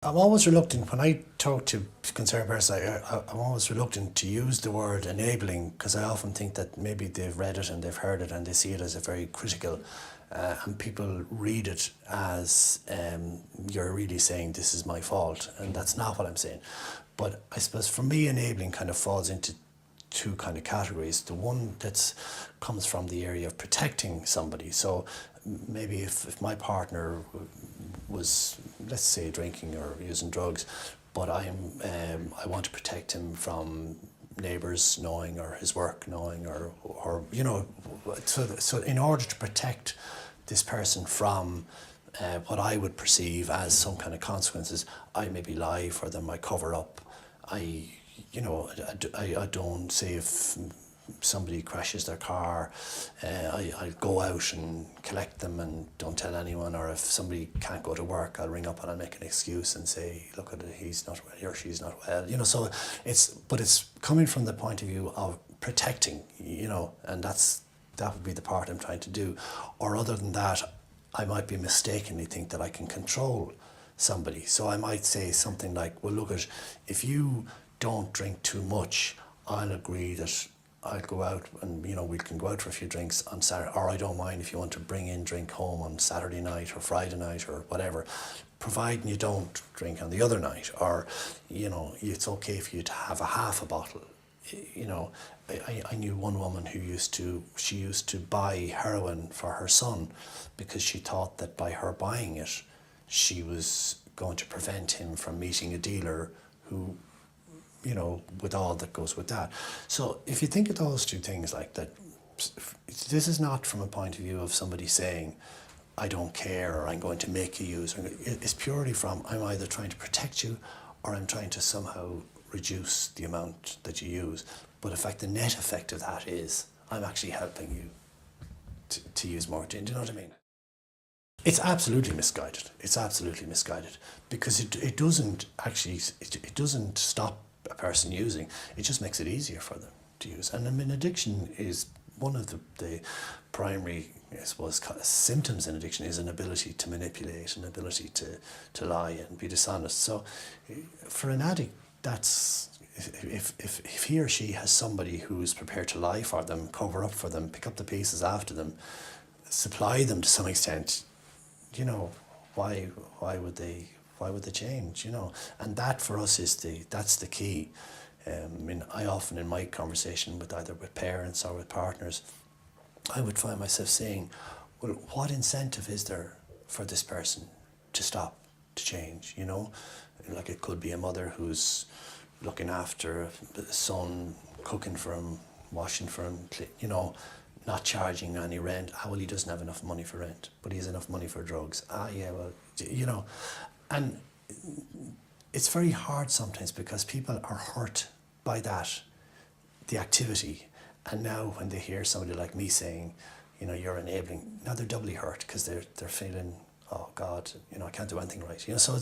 I'm always reluctant when I talk to concerned persons. I'm always reluctant to use the word enabling because I often think that maybe they've read it and they've heard it and they see it as a very critical, and people read it as you're really saying this is my fault, and that's not what I'm saying. But I suppose for me, enabling kind of falls into two kind of categories. The one that comes from the area of protecting somebody. So maybe if my partner was, let's say, drinking or using drugs, but I want to protect him from neighbours knowing, or his work knowing, or so in order to protect this person from what I would perceive as some kind of consequences, I maybe lie for them, I cover up, I I don't say if somebody crashes their car, I go out and collect them and don't tell anyone. Or if somebody can't go to work, I'll ring up and I'll make an excuse and say, look at it, he's not well or she's not well. So it's coming from the point of view of protecting, and that would be the part I'm trying to do. Or other than that, I might be mistakenly think that I can control somebody. So I might say something like, well, look, if you don't drink too much, I'll agree that I'll go out and, we can go out for a few drinks on Saturday, or I don't mind if you want to bring in drink home on Saturday night or Friday night or whatever, providing you don't drink on the other night. Or, it's okay for you to have a half a bottle. I knew one woman who used to buy heroin for her son because she thought that by her buying it, she was going to prevent him from meeting a dealer who, with all that goes with that. So if you think of those two things like that, this is not from a point of view of somebody saying, I don't care, or I'm going to make you use. It's purely from, I'm either trying to protect you or I'm trying to somehow reduce the amount that you use. But in fact, the net effect of that is I'm actually helping you to use more. Do you know what I mean? It's absolutely misguided. It's absolutely misguided because it doesn't actually, it doesn't stop a person using. It just makes it easier for them to use. And I mean, addiction is one of the primary, I suppose, symptoms in addiction is an ability to manipulate, an ability to lie and be dishonest. So for an addict, that's, if he or she has somebody who's prepared to lie for them, cover up for them, pick up the pieces after them, supply them to some extent, why would they change? And that for us that's the key. I often in my conversation with either with parents or with partners, I would find myself saying, well, what incentive is there for this person to stop, to change? Like it could be a mother who's looking after the son, cooking for him, washing for him, not charging any rent. Well, he doesn't have enough money for rent, but he has enough money for drugs. Yeah, well, and it's very hard sometimes because people are hurt by that, the activity. And now when they hear somebody like me saying, you're enabling, now they're doubly hurt because they're feeling, oh God, I can't do anything right. So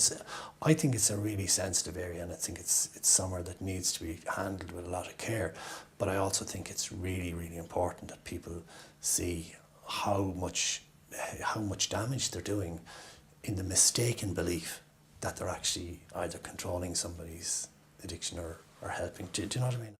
I think it's a really sensitive area, and I think it's somewhere that needs to be handled with a lot of care. But I also think it's really, really important that people see how much damage they're doing in the mistaken belief that they're actually either controlling somebody's addiction or helping. Do you know what I mean?